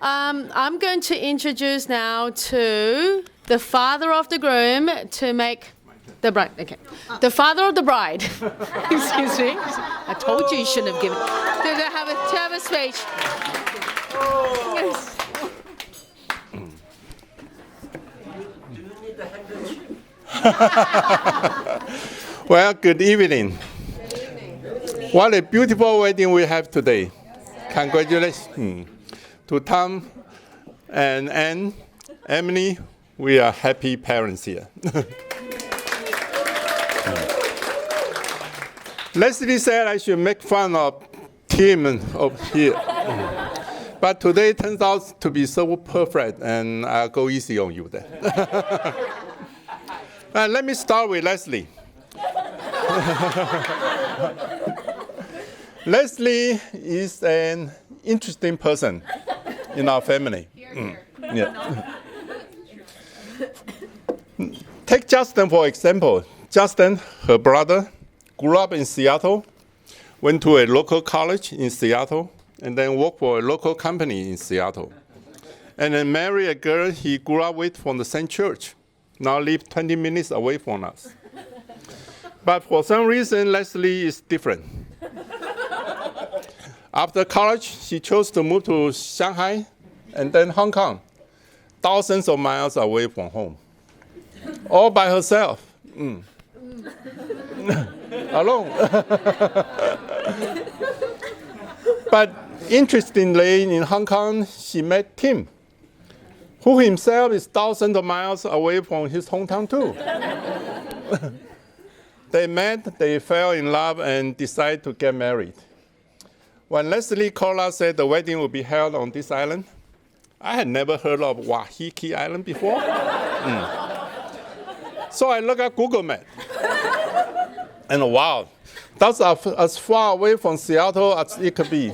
I'm going to introduce now to the father of the groom to make the bride. Okay. The father of the bride. Excuse me. I told you shouldn't have given. To have a speech. Yes. Well, good evening. What a beautiful wedding we have today. Congratulations to Tom and Anne, Emily. We are happy parents here. Leslie said I should make fun of Tim over here. But today turns out to be so perfect, and I'll go easy on you then. Let me start with Leslie. Leslie is an interesting person in our family. Yeah. Take Justin for example. Justin, her brother, grew up in Seattle, went to a local college in Seattle, and then worked for a local company in Seattle. And then married a girl he grew up with from the same church. Now live 20 minutes away from us. But for some reason, Leslie is different. After college, she chose to move to Shanghai and then Hong Kong, thousands of miles away from home, all by herself. Alone. But interestingly, in Hong Kong, she met Tim, who himself is thousands of miles away from his hometown too. They met, they fell in love, and decided to get married. When Leslie called us, said the wedding would be held on this island, I had never heard of Waiheke Island before. So I looked at Google Maps. And wow, that's as far away from Seattle as it could be.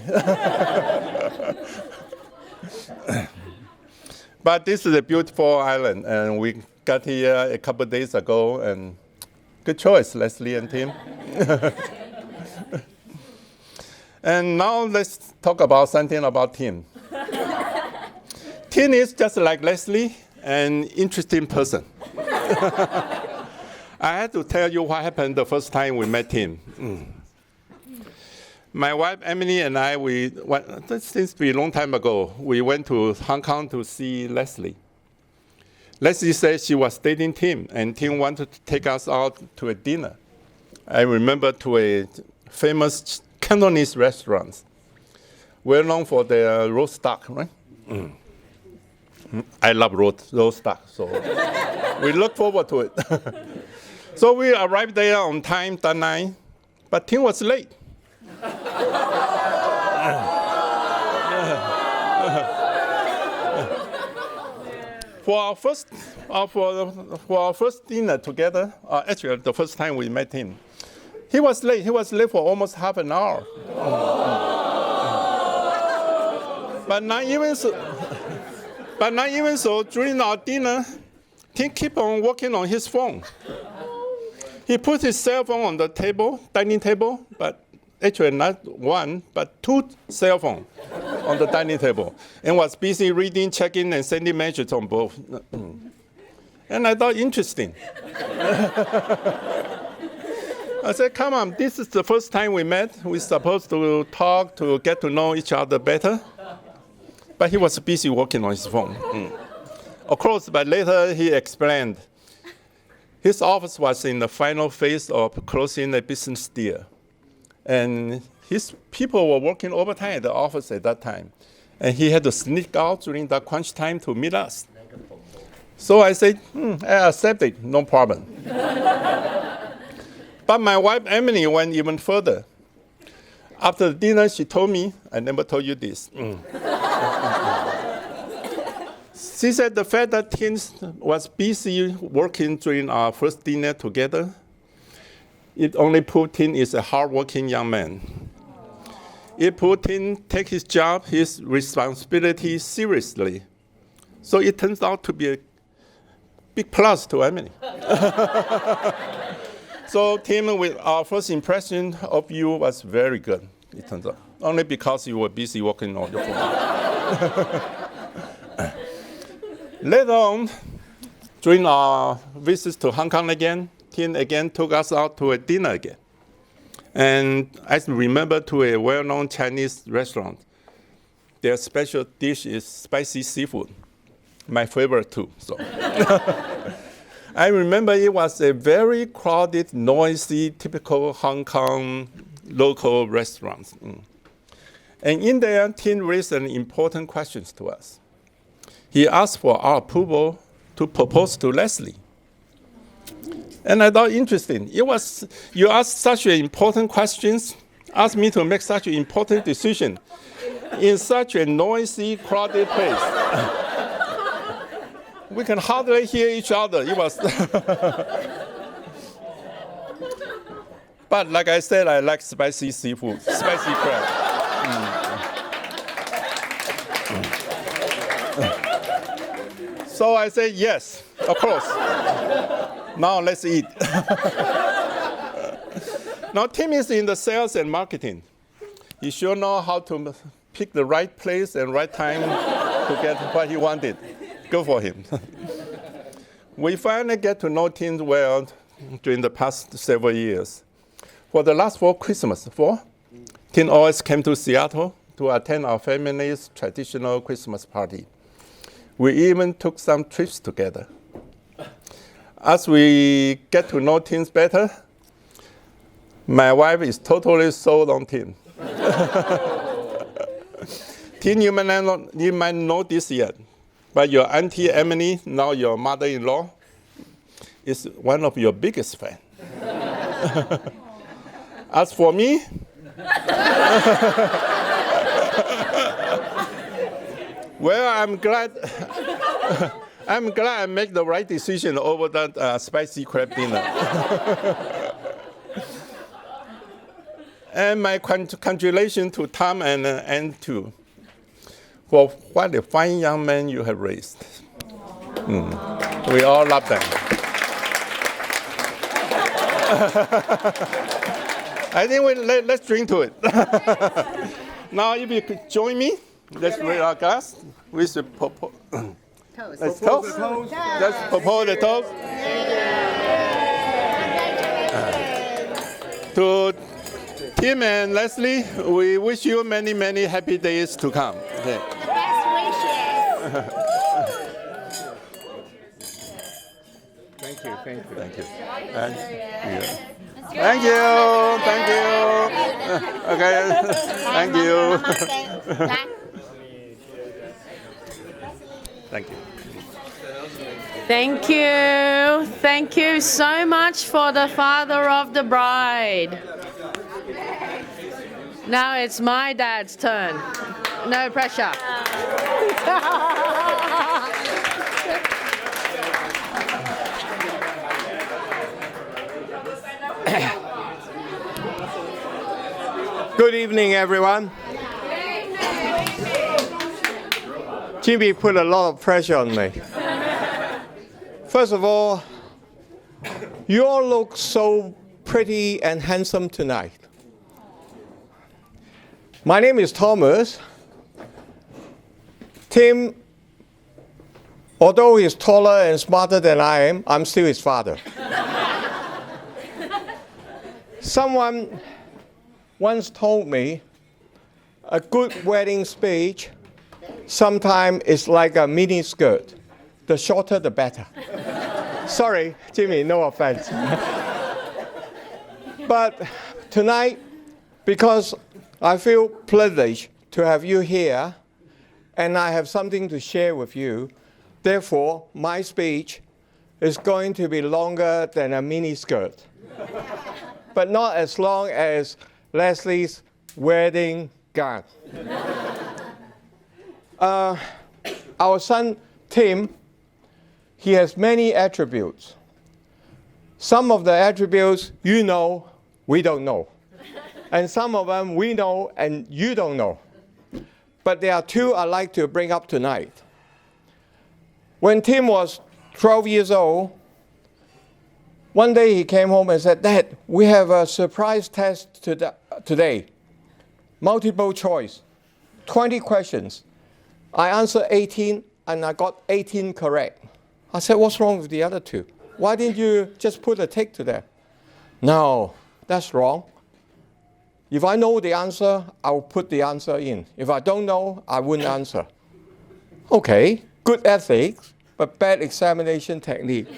But this is a beautiful island, and we got here a couple of days ago, and good choice, Leslie and Tim. And now let's talk about something about Tim. Tim is just like Leslie, an interesting person. I had to tell you what happened the first time we met him. My wife, Emily, and I, this seems to be a long time ago, we went to Hong Kong to see Leslie. Leslie said she was dating Tim, and Tim wanted to take us out to a dinner. I remember to a famous Cantonese restaurant, well known for their roast duck, right? I love roast duck, so we look forward to it. So we arrived there on time that night, but Tim was late. For our first dinner together, actually the first time we met him, he was late. He was late for almost half an hour. But not even so, during our dinner, Tim kept on working on his phone. He put his cell phone on the dining table, but actually not one, but two cell phones on the dining table, and was busy reading, checking, and sending messages on both. And I thought, interesting. I said, come on, this is the first time we met. We're supposed to talk, to get to know each other better. But he was busy working on his phone. Of course, but later he explained, his office was in the final phase of closing a business deal. And his people were working overtime at the office at that time. And he had to sneak out during that crunch time to meet us. So I said, I accept it, no problem. But my wife, Emily, went even further. After the dinner, she told me, I never told you this. She said the fact that Tim was busy working during our first dinner together, it only proved Tim is a hardworking young man. It proved Tim take his job, his responsibility seriously. So it turns out to be a big plus to Emily. So Tim, with our first impression of you was very good, it turns out. Only because you were busy working on your phone. Later on, during our visits to Hong Kong again, Tim again took us out to a dinner again. And I remember to a well-known Chinese restaurant. Their special dish is spicy seafood, my favorite too. So. I remember it was a very crowded, noisy, typical Hong Kong local restaurant. And in there, Tim raised an important question to us. He asked for our approval to propose to Leslie. And I thought interesting. You asked such important questions, asked me to make such an important decision in such a noisy, crowded place. We can hardly hear each other. It was. But like I said, I like spicy seafood, spicy crab. So I said, yes, of course. Now let's eat. Now Tim is in the sales and marketing. He sure knows how to pick the right place and right time to get what he wanted. Good for him. We finally get to know Tim well during the past several years. For the last 4 Christmas, Tim always came to Seattle to attend our family's traditional Christmas party. We even took some trips together. As we get to know Tim better, my wife is totally sold on Tim. Tim, you might not know this yet, but your Auntie Emily, now your mother-in-law, is one of your biggest fans. As for me, well, I'm glad I made the right decision over that spicy crab dinner. And my congratulations to Tom and Anne too, for what a fine young man you have raised. We all love them. I think let's drink to it. Now, if you could join me, let's raise our glass with the toast. Let's toast. Let's propose the toast. To Tim and Leslie, we wish you many, many happy days to come. Okay. Best wishes. Thank you. Thank you. Thank you. Okay. Thank you. Thank you. Thank you. Thank you so much for the father of the bride. Now it's my dad's turn. No pressure. Good evening, everyone. Jimmy put a lot of pressure on me. First of all, you all look so pretty and handsome tonight. My name is Thomas. Tim, although he's taller and smarter than I am, I'm still his father. Someone once told me a good wedding speech sometimes is like a mini skirt. The shorter, the better. Sorry, Jimmy, no offense. But tonight, because I feel privileged to have you here, and I have something to share with you, therefore, my speech is going to be longer than a mini skirt. But not as long as Leslie's wedding gown. Our son, Tim, he has many attributes. Some of the attributes you know, we don't know. And some of them we know and you don't know. But there are 2 I'd like to bring up tonight. When Tim was 12 years old, one day he came home and said, "Dad, we have a surprise test today. Multiple choice, 20 questions. I answer 18, and I got 18 correct. I said, what's wrong with the other 2? Why didn't you just put a tick to them? No, that's wrong. If I know the answer, I'll put the answer in. If I don't know, I wouldn't answer. Okay, good ethics, but bad examination technique.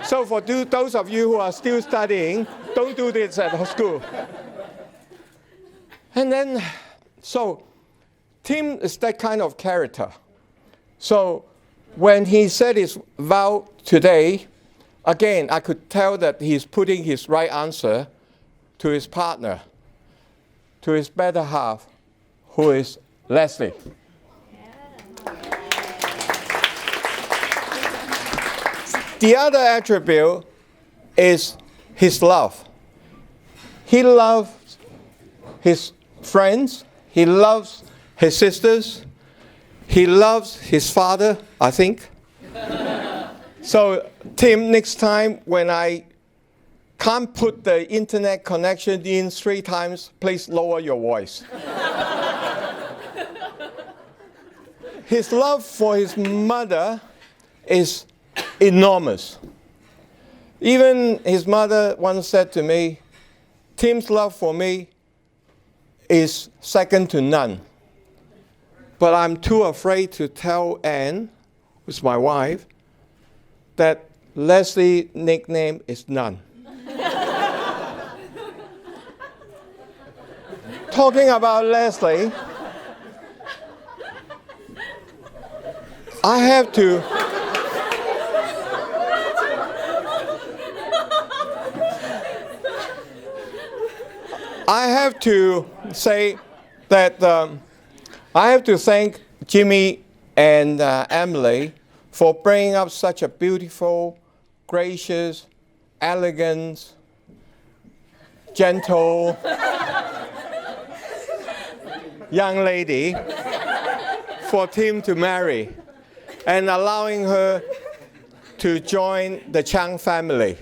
So for those of you who are still studying, don't do this at school. And then, so Tim is that kind of character. So when he said his vow today, again, I could tell that he's putting his right answer to his partner, to his better half, who is Leslie. The other attribute is his love. He loves his friends. He loves his sisters. He loves his father, I think. So, Tim, next time when I can't put the internet connection in 3 times, please lower your voice. His love for his mother is enormous. Even his mother once said to me, Tim's love for me is second to none. But I'm too afraid to tell Anne, who's my wife, that Leslie's nickname is None. Talking about Leslie, I have to say that I have to thank Jimmy and Emily for bringing up such a beautiful, gracious, elegant, gentle young lady for Tim to marry and allowing her to join the Chang family.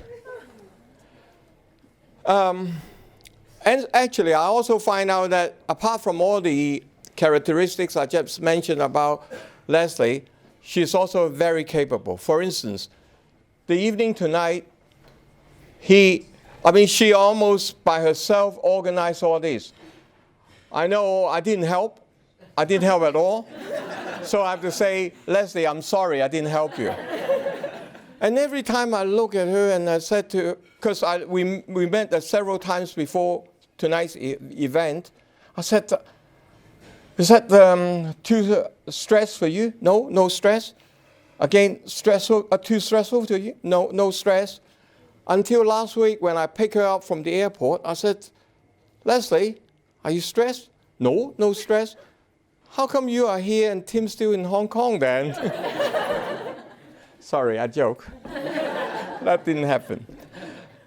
And actually, I also find out that apart from all the characteristics I just mentioned about Leslie, she's also very capable. For instance, the evening tonight, she almost by herself organized all this. I know I didn't help. I didn't help at all. So I have to say, Leslie, I'm sorry I didn't help you. And every time I look at her and I said to her, because we met several times before tonight's event, I said, is that too stress for you? No, no stress. Again, stressful, too stressful to you? No, no stress. Until last week when I picked her up from the airport, I said, Leslie, are you stressed? No, no stress. How come you are here and Tim's still in Hong Kong then? Sorry, I joke. That didn't happen.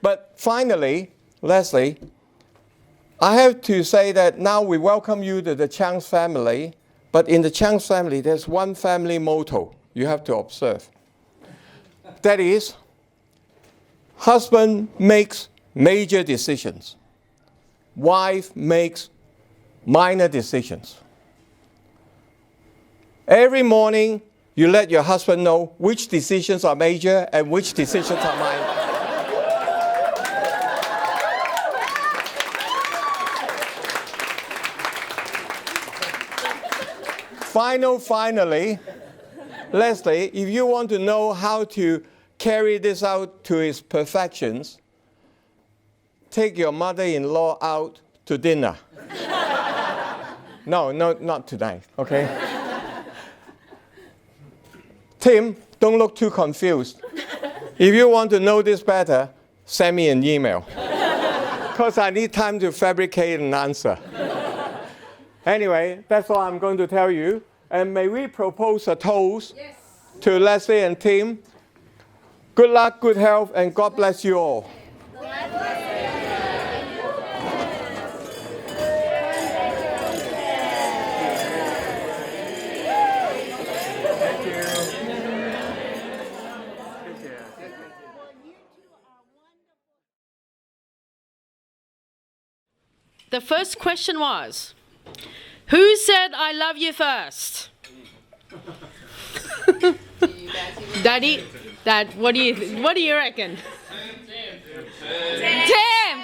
But finally, Leslie, I have to say that now we welcome you to the Chang family, but in the Chang family, there's one family motto you have to observe. That is, husband makes major decisions. Wife makes minor decisions. Every morning, you let your husband know which decisions are major and which decisions are minor. Finally, Leslie, if you want to know how to carry this out to its perfections, take your mother-in-law out to dinner. No, not tonight, okay? Tim, don't look too confused. If you want to know this better, send me an email. Because I need time to fabricate an answer. Anyway, that's all I'm going to tell you. And may we propose a toast to Leslie and Tim. Good luck, good health, and God bless you all. The first question was, who said I love you first? Daddy, Dad, what do you reckon? Tim.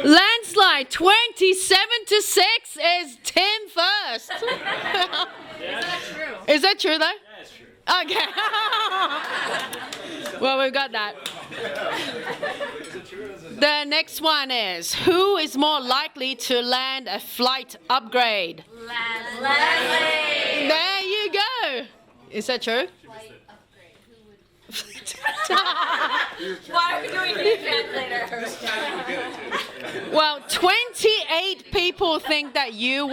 Landslide 27-6 is Tim first. Is that true? Is that true though? Yeah, it's true. Okay. Well, we've got that. The next one is, who is more likely to land a flight upgrade? Leslie. There you go. Is that true? Why are we doing feedback later? Well, 28 people think that you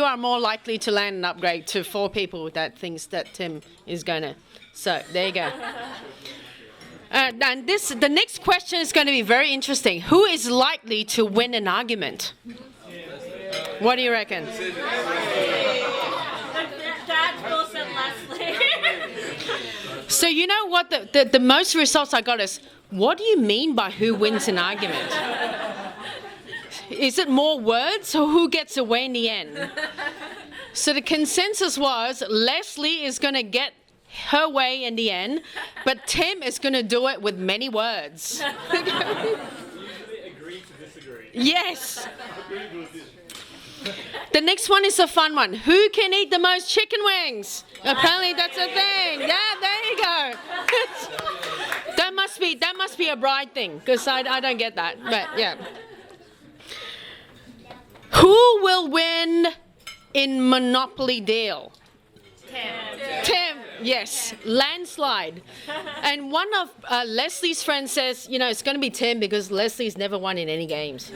are more likely to land an upgrade to 4 people that thinks that Tim is gonna. So there you go. And the next question is going to be very interesting. Who is likely to win an argument? What do you reckon? Dad both said Leslie. So you know what the most results I got is, what do you mean by who wins an argument? Is it more words or who gets away in the end? So the consensus was Leslie is going to get her way in the end, but Tim is going to do it with many words. Usually agree to disagree. Yes. The next one is a fun one. Who can eat the most chicken wings? Apparently that's a thing. Yeah, there you go. That must be a bride thing, because I don't get that. But yeah. Who will win in Monopoly deal? Tim, yes, landslide. And one of Leslie's friends says, it's going to be Tim because Leslie's never won in any games.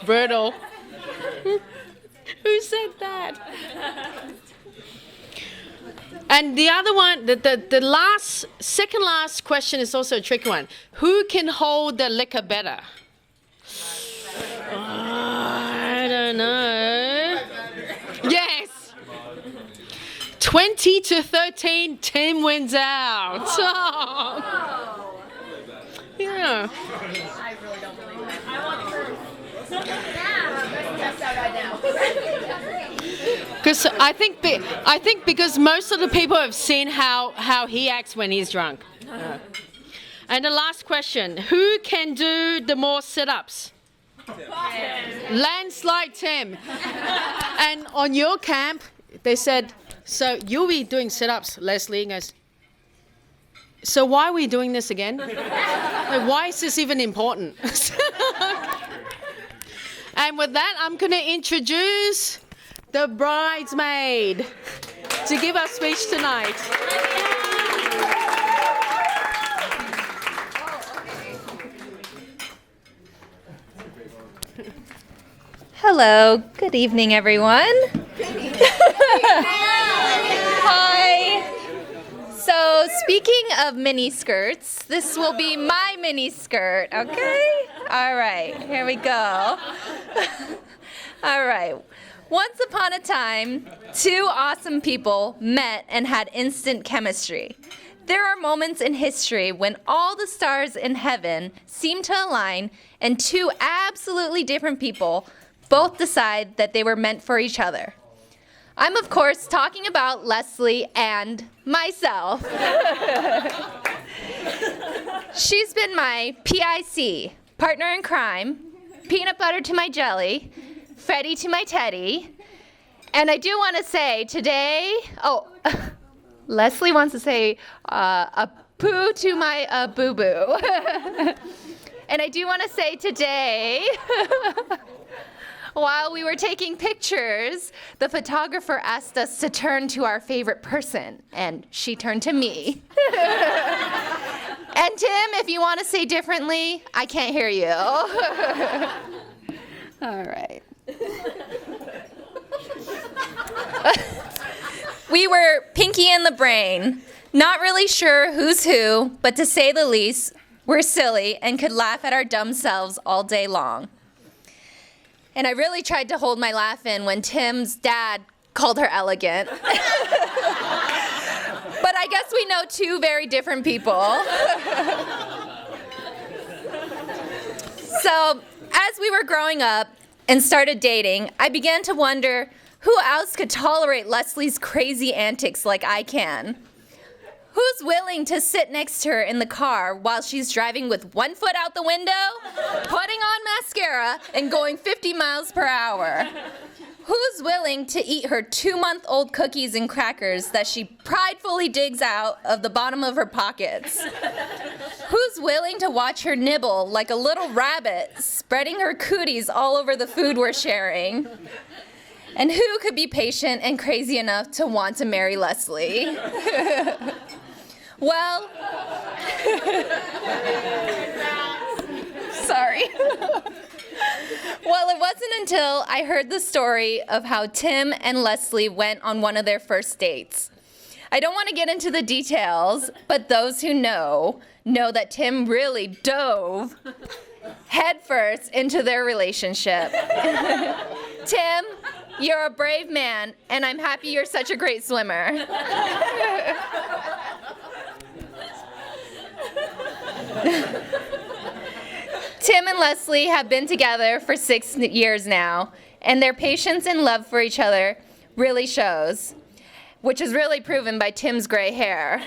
Brutal. Who said that? And the other one, the second last question is also a tricky one. Who can hold the liquor better? I don't know. Yes. 20-13, Tim wins out. Oh. Yeah. I really don't believe that. I want proof. Test out right now. Because I think because most of the people have seen how he acts when he's drunk. And the last question: who can do the more sit-ups? Landslide Tim. And on your camp, they said, so you'll be doing sit-ups, Leslie. And goes, so why are we doing this again? Like, why is this even important? And with that, I'm going to introduce the bridesmaid to give our speech tonight. Hello, good evening, everyone. Hi. So, speaking of mini skirts, this will be my mini skirt, okay? All right, here we go. All right. Once upon a time, 2 awesome people met and had instant chemistry. There are moments in history when all the stars in heaven seem to align and 2 absolutely different people both decide that they were meant for each other. I'm, of course, talking about Leslie and myself. She's been my PIC, partner in crime, peanut butter to my jelly, Freddie to my Teddy. And I do want to say today, Leslie wants to say a poo to my boo-boo. And I do want to say today, while we were taking pictures, the photographer asked us to turn to our favorite person, and she turned to me. And Tim, if you want to say differently, I can't hear you. All right. We were Pinky and the Brain, not really sure who's who, but to say the least, we're silly and could laugh at our dumb selves all day long. And I really tried to hold my laugh in when Tim's dad called her elegant. But I guess we know 2 very different people. So, as we were growing up, and started dating, I began to wonder who else could tolerate Leslie's crazy antics like I can. Who's willing to sit next to her in the car while she's driving with one foot out the window, putting on mascara, and going 50 miles per hour? Who's willing to eat her 2-month-old cookies and crackers that she pridefully digs out of the bottom of her pockets? Who's willing to watch her nibble like a little rabbit, spreading her cooties all over the food we're sharing? And who could be patient and crazy enough to want to marry Leslie? Well, sorry. Well, it wasn't until I heard the story of how Tim and Leslie went on one of their first dates. I don't want to get into the details, but those who know that Tim really dove headfirst into their relationship. Tim, you're a brave man, and I'm happy you're such a great swimmer. Tim and Leslie have been together for 6 years now, and their patience and love for each other really shows, which is really proven by Tim's gray hair.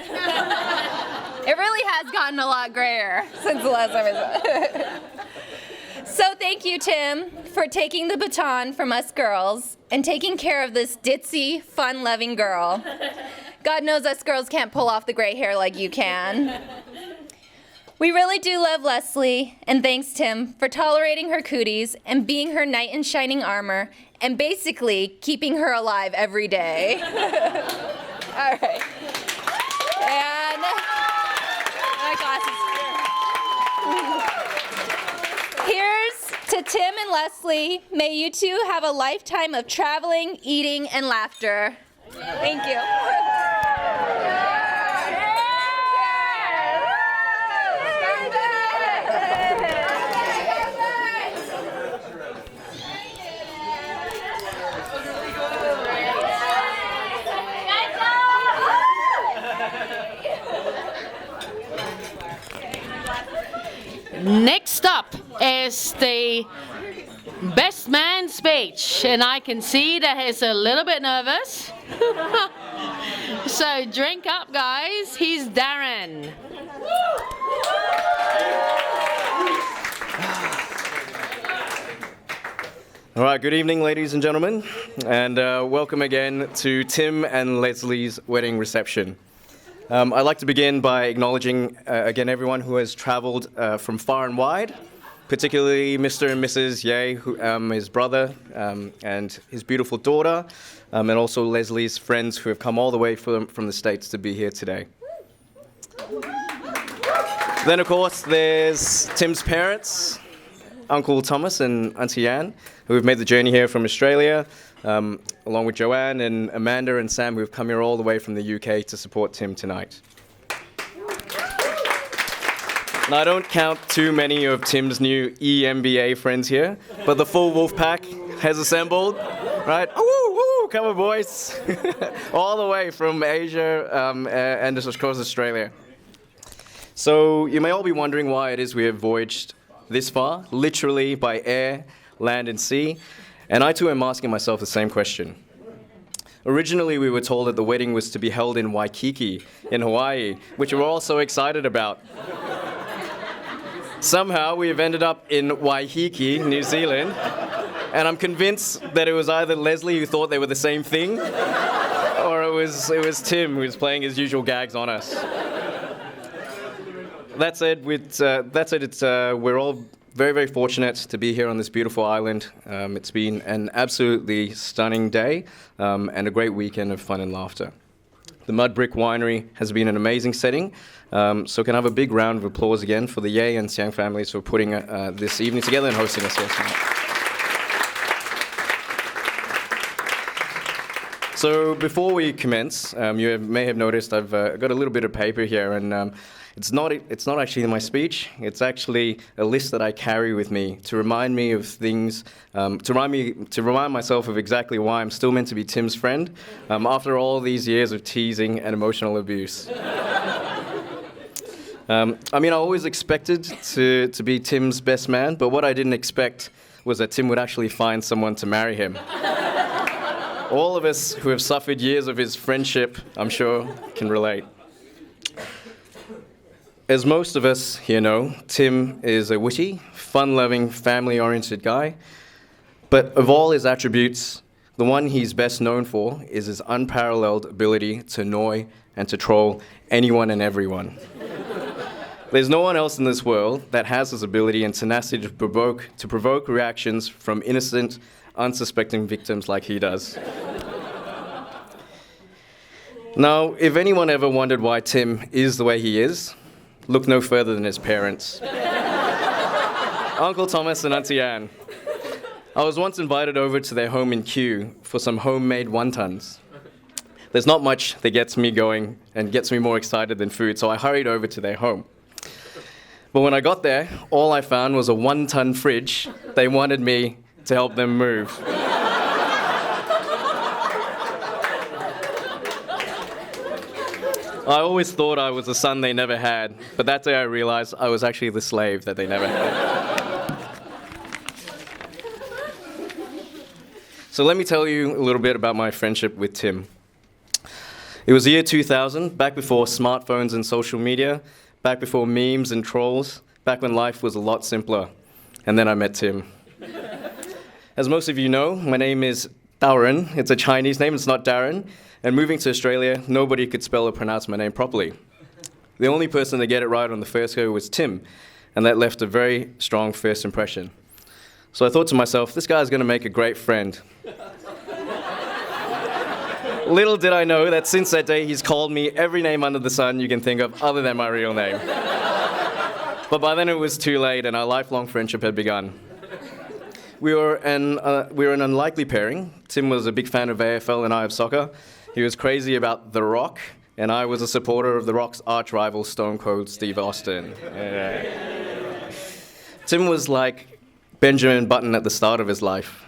It really has gotten a lot grayer since the last time I saw it. So thank you, Tim, for taking the baton from us girls and taking care of this ditzy, fun-loving girl. God knows us girls can't pull off the gray hair like you can. We really do love Leslie, and thanks, Tim, for tolerating her cooties and being her knight in shining armor and basically keeping her alive every day. All right. And my glasses. Here's to Tim and Leslie. May you two have a lifetime of traveling, eating, and laughter. Thank you. Next up is the best man speech, and I can see that he's a little bit nervous. So drink up, guys. He's Darren. All right, good evening, ladies and gentlemen, and welcome again to Tim and Leslie's wedding reception. I'd like to begin by acknowledging again everyone who has traveled from far and wide, particularly Mr. and Mrs. Ye, his brother and his beautiful daughter, and also Leslie's friends who have come all the way from the States to be here today. Then, of course, there's Tim's parents, Uncle Thomas and Auntie Anne, who have made the journey here from Australia, along with Joanne and Amanda and Sam, who have come here all the way from the UK to support Tim tonight. And I don't count too many of Tim's new EMBA friends here, but the full wolf pack has assembled, right? Woo, woo, come on, boys. All the way from Asia and across Australia. So you may all be wondering why it is we have voyaged this far, literally by air, land, and sea. And I too am asking myself the same question. Originally, we were told that the wedding was to be held in Waikiki, in Hawaii, which we're all so excited about. Somehow, we have ended up in Waiheke, New Zealand, and I'm convinced that it was either Leslie who thought they were the same thing, or it was Tim who was playing his usual gags on us. That said, we're all very, very fortunate to be here on this beautiful island. It's been an absolutely stunning day and a great weekend of fun and laughter. The Mudbrick Winery has been an amazing setting, so can I have a big round of applause again for the Ye and Siang families for putting this evening together and hosting us here tonight. So before we commence, you may have noticed I've got a little bit of paper here, and it's not actually my speech. It's actually a list that I carry with me to remind me of things, to remind myself of exactly why I'm still meant to be Tim's friend after all these years of teasing and emotional abuse. I always expected to be Tim's best man, but what I didn't expect was that Tim would actually find someone to marry him. All of us who have suffered years of his friendship, I'm sure, can relate. As most of us here know, Tim is a witty, fun-loving, family-oriented guy. But of all his attributes, the one he's best known for is his unparalleled ability to annoy and to troll anyone and everyone. There's no one else in this world that has this ability and tenacity to provoke reactions from innocent, unsuspecting victims like he does. Now, if anyone ever wondered why Tim is the way he is, look no further than his parents. Uncle Thomas and Auntie Anne. I was once invited over to their home in Kew for some homemade wontons. There's not much that gets me going and gets me more excited than food, so I hurried over to their home. But when I got there, all I found was a 1-ton fridge they wanted me to help them move. I always thought I was the son they never had, but that day I realized I was actually the slave that they never had. So let me tell you a little bit about my friendship with Tim. It was the year 2000, back before smartphones and social media, back before memes and trolls, back when life was a lot simpler. And then I met Tim. As most of you know, my name is Darren. It's a Chinese name, it's not Darren. And moving to Australia, nobody could spell or pronounce my name properly. The only person to get it right on the first go was Tim, and that left a very strong first impression. So I thought to myself, this guy's going to make a great friend. Little did I know that since that day, he's called me every name under the sun you can think of other than my real name. But by then it was too late, and our lifelong friendship had begun. We were an unlikely pairing. Tim was a big fan of AFL and I of soccer. He was crazy about The Rock, and I was a supporter of The Rock's arch-rival Stone Cold Steve Austin. Yeah. Tim was like Benjamin Button at the start of his life.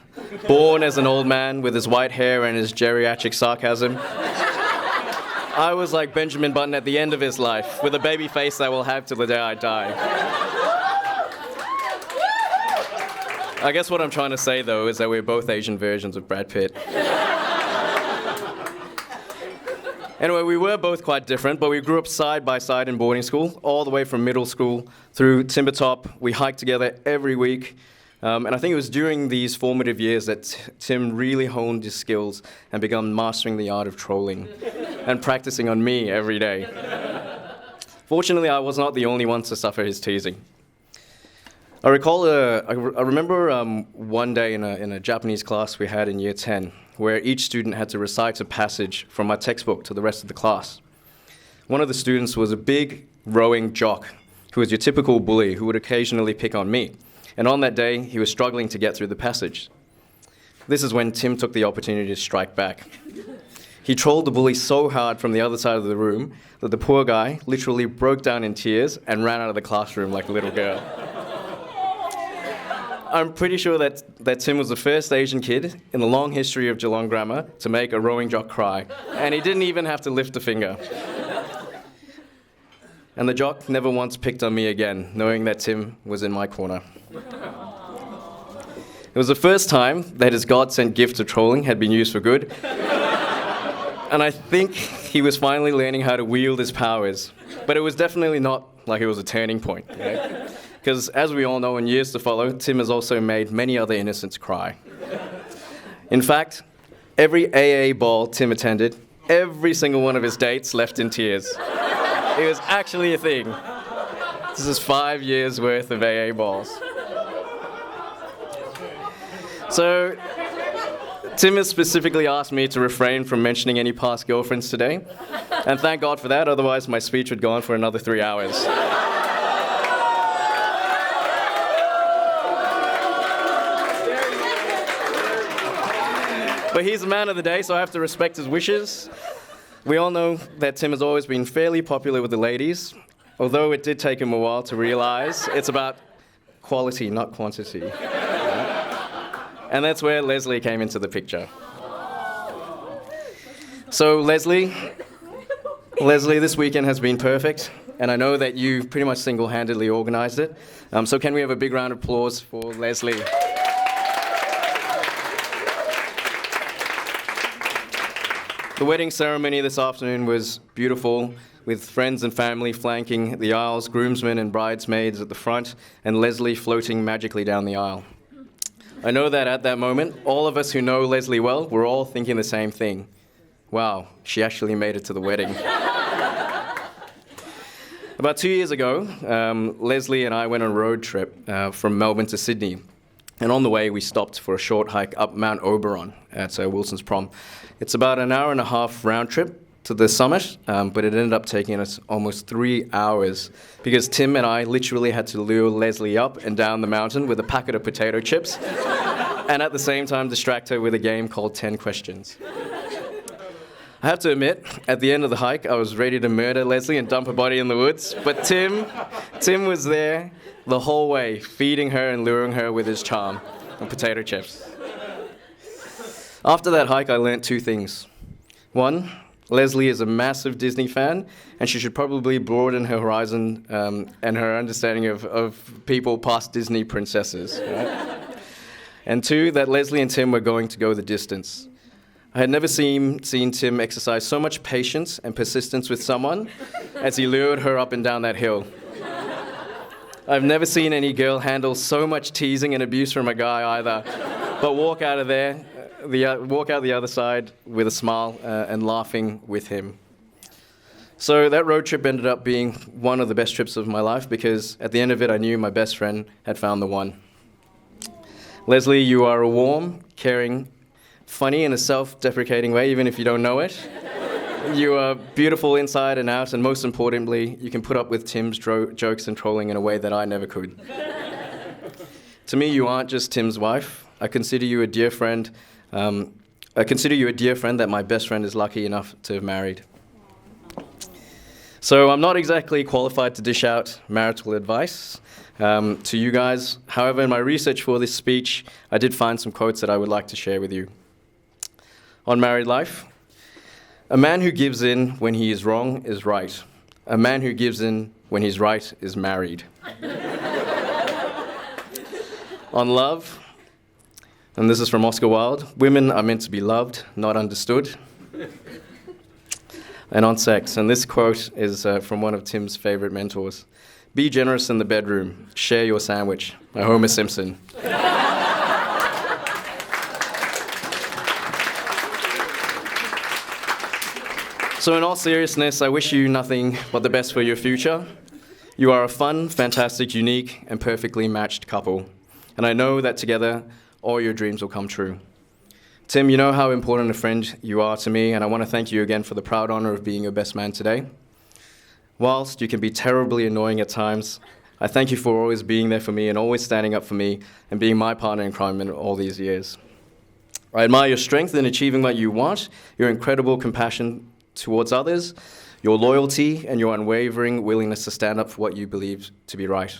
Born as an old man with his white hair and his geriatric sarcasm. I was like Benjamin Button at the end of his life, with a baby face I will have till the day I die. I guess what I'm trying to say, though, is that we're both Asian versions of Brad Pitt. Anyway, we were both quite different, but we grew up side by side in boarding school, all the way from middle school through Timbertop. We hiked together every week. And I think it was during these formative years that Tim really honed his skills and began mastering the art of trolling and practicing on me every day. Fortunately, I was not the only one to suffer his teasing. I remember one day in a Japanese class we had in year 10, where each student had to recite a passage from my textbook to the rest of the class. One of the students was a big, rowing jock, who was your typical bully who would occasionally pick on me. And on that day, he was struggling to get through the passage. This is when Tim took the opportunity to strike back. He trolled the bully so hard from the other side of the room that the poor guy literally broke down in tears and ran out of the classroom like a little girl. I'm pretty sure that Tim was the first Asian kid in the long history of Geelong Grammar to make a rowing jock cry, and he didn't even have to lift a finger. And the jock never once picked on me again, knowing that Tim was in my corner. It was the first time that his God-sent gift of trolling had been used for good, and I think he was finally learning how to wield his powers. But it was definitely not like it was a turning point. Because as we all know, in years to follow, Tim has also made many other innocents cry. In fact, every AA ball Tim attended, every single one of his dates left in tears. It was actually a thing. This is 5 years worth of AA balls. So, Tim has specifically asked me to refrain from mentioning any past girlfriends today. And thank God for that, otherwise my speech would go on for another 3 hours. But he's the man of the day, so I have to respect his wishes. We all know that Tim has always been fairly popular with the ladies, although it did take him a while to realize it's about quality, not quantity. And that's where Leslie came into the picture. So Leslie, this weekend has been perfect, and I know that you pretty much single-handedly organized it. So can we have a big round of applause for Leslie? The wedding ceremony this afternoon was beautiful, with friends and family flanking the aisles, groomsmen and bridesmaids at the front, and Leslie floating magically down the aisle. I know that at that moment, all of us who know Leslie well were all thinking the same thing. Wow, she actually made it to the wedding. About 2 years ago, Leslie and I went on a road trip from Melbourne to Sydney. And on the way, we stopped for a short hike up Mount Oberon at Wilson's Prom. It's about an hour and a half round trip to the summit, but it ended up taking us almost 3 hours because Tim and I literally had to lure Leslie up and down the mountain with a packet of potato chips and at the same time distract her with a game called 10 Questions. I have to admit, at the end of the hike, I was ready to murder Leslie and dump her body in the woods, but Tim was there the whole way, feeding her and luring her with his charm and potato chips. After that hike, I learned 2 things. One, Leslie is a massive Disney fan, and she should probably broaden her horizon and her understanding of people past Disney princesses. Right? And 2, that Leslie and Tim were going to go the distance. I had never seen Tim exercise so much patience and persistence with someone as he lured her up and down that hill. I've never seen any girl handle so much teasing and abuse from a guy either, but walk out the other side with a smile and laughing with him. So that road trip ended up being one of the best trips of my life because at the end of it, I knew my best friend had found the one. Leslie, you are a warm, caring, funny in a self-deprecating way, even if you don't know it. You are beautiful inside and out, and most importantly, you can put up with Tim's jokes and trolling in a way that I never could. To me, you aren't just Tim's wife. I consider you a dear friend. That my best friend is lucky enough to have married. So I'm not exactly qualified to dish out marital advice to you guys. However, in my research for this speech, I did find some quotes that I would like to share with you. On married life, a man who gives in when he is wrong is right. A man who gives in when he's right is married. On love, and this is from Oscar Wilde, women are meant to be loved, not understood. And on sex, and this quote is from one of Tim's favorite mentors. Be generous in the bedroom, share your sandwich. By Homer Simpson. So in all seriousness, I wish you nothing but the best for your future. You are a fun, fantastic, unique, and perfectly matched couple. And I know that together, all your dreams will come true. Tim, you know how important a friend you are to me, and I want to thank you again for the proud honor of being your best man today. Whilst you can be terribly annoying at times, I thank you for always being there for me and always standing up for me and being my partner in crime in all these years. I admire your strength in achieving what you want, your incredible compassion towards others, your loyalty, and your unwavering willingness to stand up for what you believe to be right.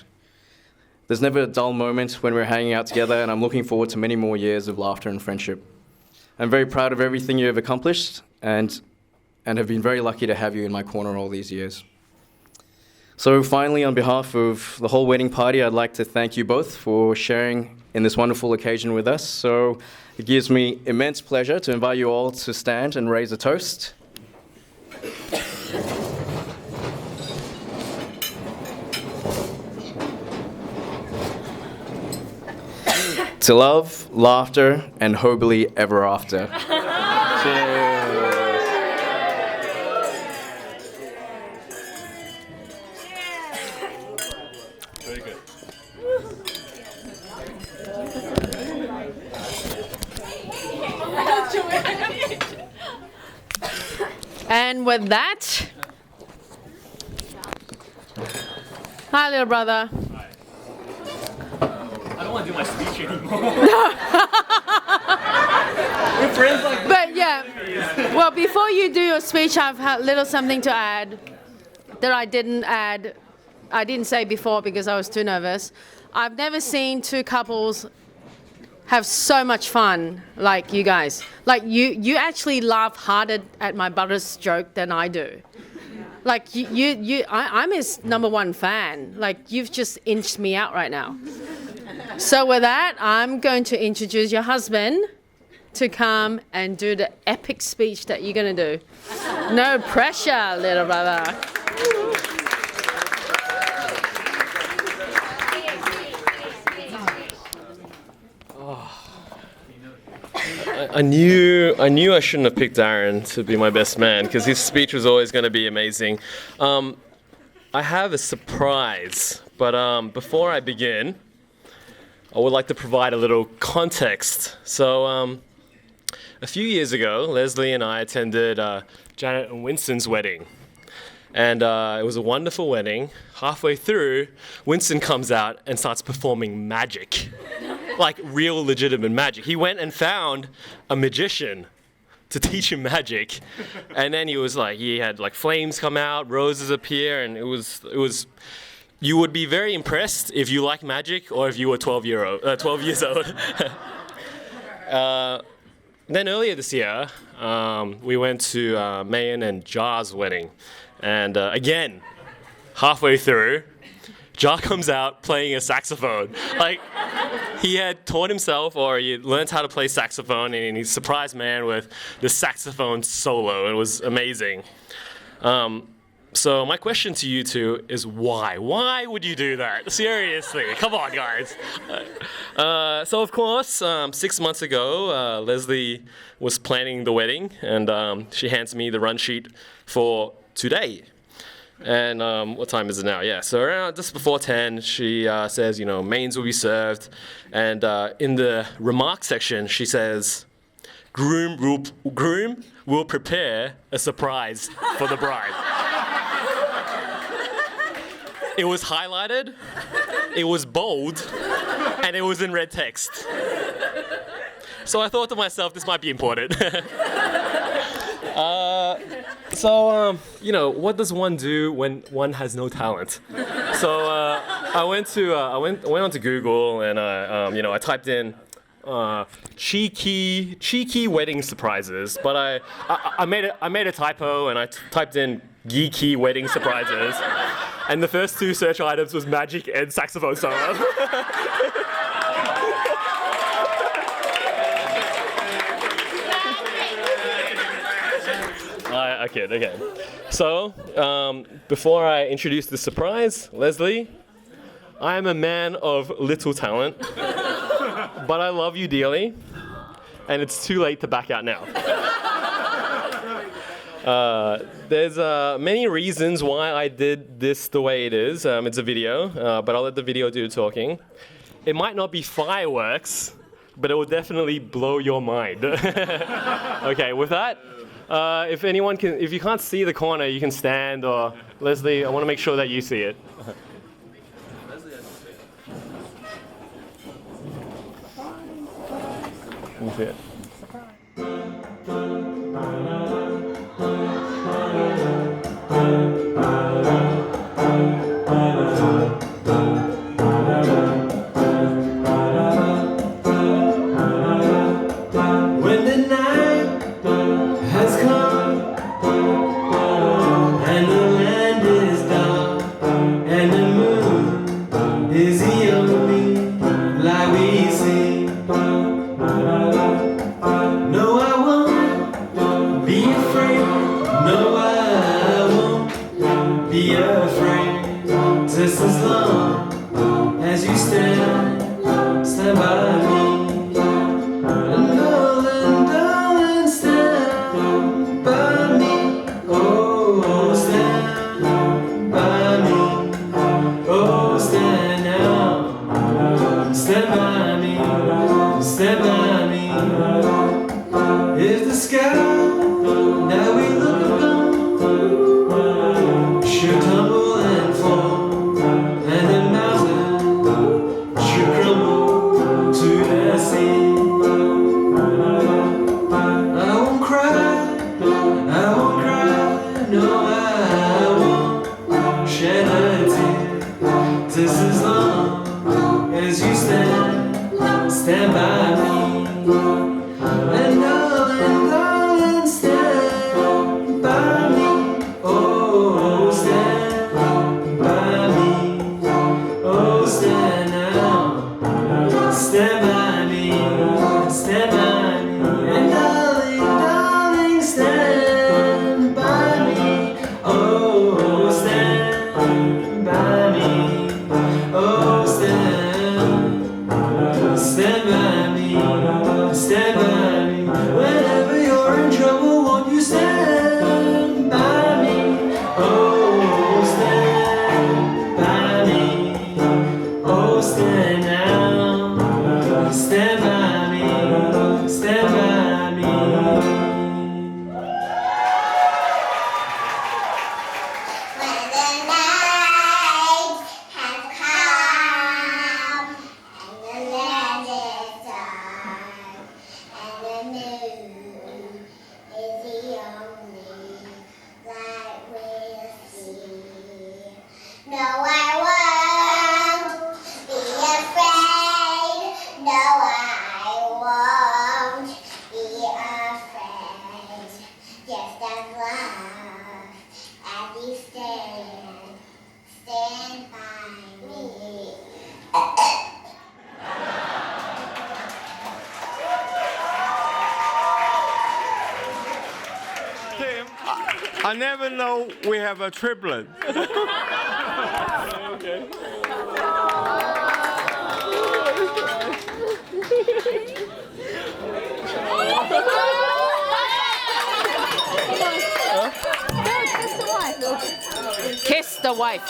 There's never a dull moment when we're hanging out together, and I'm looking forward to many more years of laughter and friendship. I'm very proud of everything you have accomplished, and have been very lucky to have you in my corner all these years. So finally, on behalf of the whole wedding party, I'd like to thank you both for sharing in this wonderful occasion with us. So it gives me immense pleasure to invite you all to stand and raise a toast. To love, laughter, and happily ever after. Cheers. Very good. And with that, hi, little brother. I don't want to do my speech anymore. But yeah, well, before you do your speech, I've had little something to add that I didn't say before because I was too nervous. I've never seen two couples have so much fun like you guys. Like you actually laugh harder at my brother's joke than I do. Like I'm his #1 fan. Like you've just inched me out right now. So with that, I'm going to introduce your husband, to come and do the epic speech that you're going to do. No pressure, little brother. I knew I shouldn't have picked Aaron to be my best man because his speech was always going to be amazing. I have a surprise, but before I begin, I would like to provide a little context. So a few years ago, Leslie and I attended Janet and Winston's wedding. And it was a wonderful wedding. Halfway through, Winston comes out and starts performing magic. Like real legitimate magic. He went and found a magician to teach him magic. And then he had like flames come out, roses appear, and it was you would be very impressed if you like magic or if you were 12 years old. Then earlier this year, we went to Mayan and Jar's wedding. And again, halfway through, Jar comes out playing a saxophone. Like, he had taught himself or he learned how to play saxophone, and he surprised man with the saxophone solo. It was amazing. So my question to you two is why? Why would you do that? Seriously, come on, guys. So of course, 6 months ago, Leslie was planning the wedding, and she hands me the run sheet for today. And what time is it now? Yeah, so around just before 10, she says, mains will be served. And in the remarks section, she says, groom will prepare a surprise for the bride. It was highlighted, it was bold, and it was in red text. So I thought to myself, this might be important. What does one do when one has no talent? So I went onto Google and I typed in cheeky wedding surprises, but I made a typo and I typed in geeky wedding surprises, and the first two search items was magic and saxophone solo. Okay. So, before I introduce the surprise, Leslie, I am a man of little talent, but I love you dearly, and it's too late to back out now. There's many reasons why I did this the way it is. It's a video, but I'll let the video do the talking. It might not be fireworks, but it will definitely blow your mind. Okay, with that, if you can't see the corner, you can stand, or Leslie, I want to make sure that you see it. Can you see it? When the night has come and the land is dark and the moon is the only light we see, no, I won't be afraid. No, I won't be afraid. Just as long as you stand by me. Stand by me. If the sky that we look upon should tumble and fall, and the mountain should crumble to the sea, I won't cry, no, I won't shed a tear, just as long as you stand by me. And darling, I never know we have a triplet. Kiss the wife.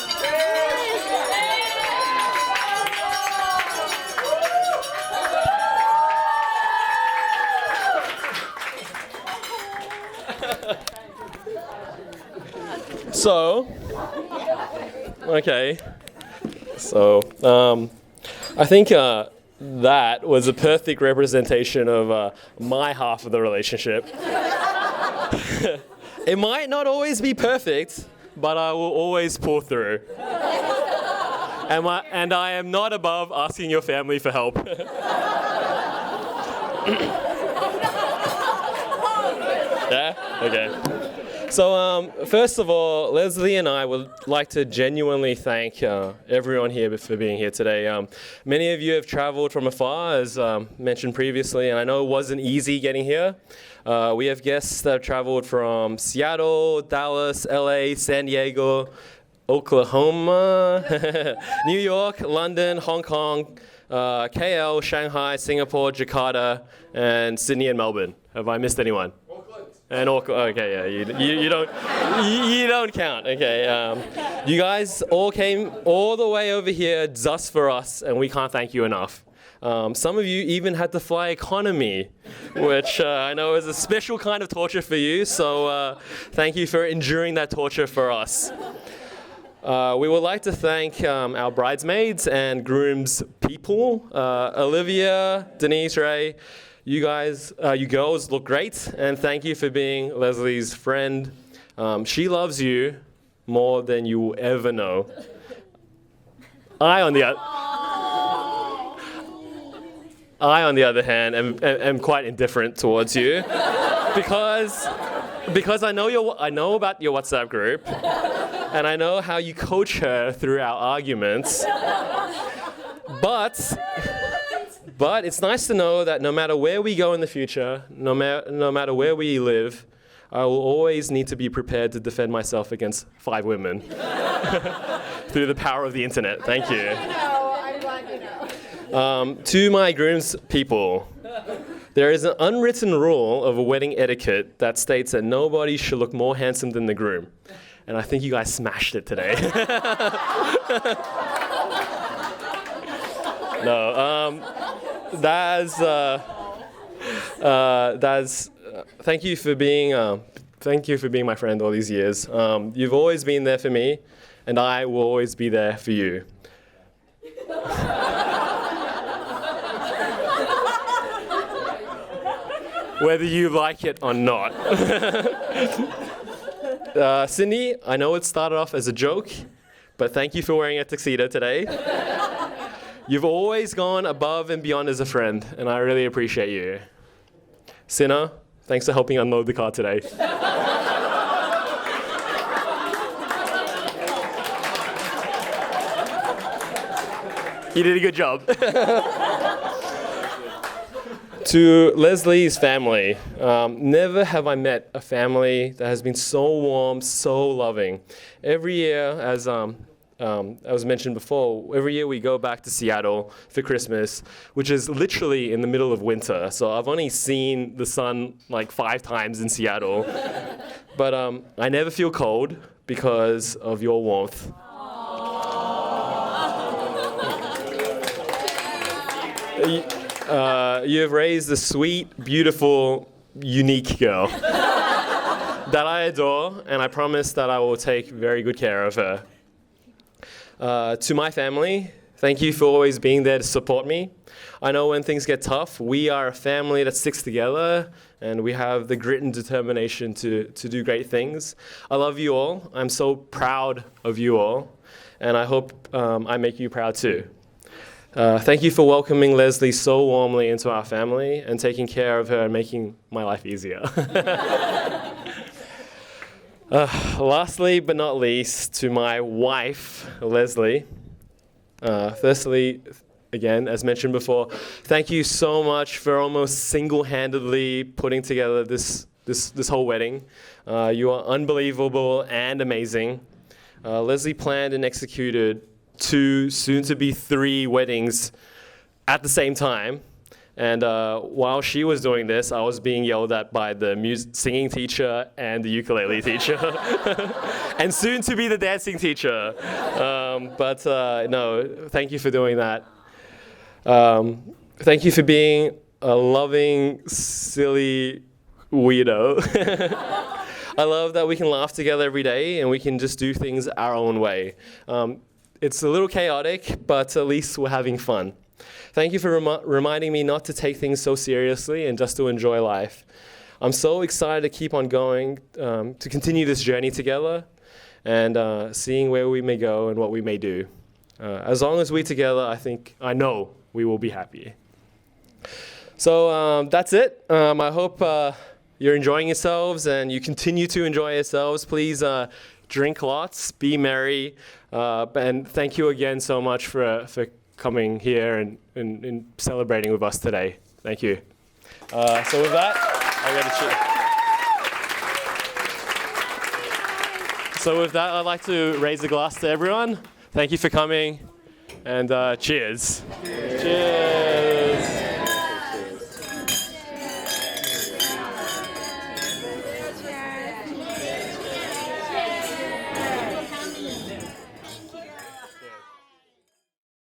So, okay. So, I think that was a perfect representation of my half of the relationship. It might not always be perfect, but I will always pull through. And I am not above asking your family for help. Yeah? Okay. So, first of all, Leslie and I would like to genuinely thank everyone here for being here today. Many of you have traveled from afar, as mentioned previously, and I know it wasn't easy getting here. We have guests that have traveled from Seattle, Dallas, LA, San Diego, Oklahoma, New York, London, Hong Kong, KL, Shanghai, Singapore, Jakarta, and Sydney and Melbourne. Have I missed anyone? And Auckland. Okay, yeah, you don't count. Okay, you guys all came all the way over here just for us, and we can't thank you enough. Some of you even had to fly economy, which I know is a special kind of torture for you. So thank you for enduring that torture for us. We would like to thank our bridesmaids and groom's people, Olivia, Denise, Ray. You guys, you girls look great, and thank you for being Leslie's friend. She loves you more than you will ever know. I, on the other hand, am quite indifferent towards you because I know about your WhatsApp group, and I know how you coach her through our arguments. But it's nice to know that no matter where we go in the future, no matter where we live, I will always need to be prepared to defend myself against 5 women through the power of the internet. Thank you. I'm glad you know. To my groom's people, there is an unwritten rule of a wedding etiquette that states that nobody should look more handsome than the groom. And I think you guys smashed it today. No, thank you for being my friend all these years. You've always been there for me, and I will always be there for you. Whether you like it or not. Cindy, I know it started off as a joke, but thank you for wearing a tuxedo today. You've always gone above and beyond as a friend, and I really appreciate you. Sinner, thanks for helping unload the car today. You did a good job. To Leslie's family, never have I met a family that has been so warm, so loving. Every year, as was mentioned before, every year we go back to Seattle for Christmas, which is literally in the middle of winter. So I've only seen the sun like 5 times in Seattle. But I never feel cold because of your warmth. You have raised a sweet, beautiful, unique girl that I adore, and I promise that I will take very good care of her. To my family, thank you for always being there to support me. I know when things get tough, we are a family that sticks together, and we have the grit and determination to do great things. I love you all. I'm so proud of you all, and I hope I make you proud too. Thank you for welcoming Leslie so warmly into our family and taking care of her and making my life easier. Lastly, but not least, to my wife, Leslie. Firstly, again, as mentioned before, thank you so much for almost single-handedly putting together this this whole wedding. You are unbelievable and amazing. Leslie planned and executed 2, soon to be 3 weddings at the same time. And while she was doing this, I was being yelled at by the singing teacher and the ukulele teacher, and soon to be the dancing teacher. But no, thank you for doing that. Thank you for being a loving, silly weirdo. I love that we can laugh together every day and we can just do things our own way. It's a little chaotic, but at least we're having fun. Thank you for reminding me not to take things so seriously and just to enjoy life. I'm so excited to keep on going, to continue this journey together and seeing where we may go and what we may do. As long as we're together, I know we will be happy. So that's it. I hope you're enjoying yourselves and you continue to enjoy yourselves. Please drink lots, be merry, and thank you again so much for coming here and celebrating with us today. Thank you. So with that, I'd like to raise a glass to everyone. Thank you for coming, and cheers. Cheers.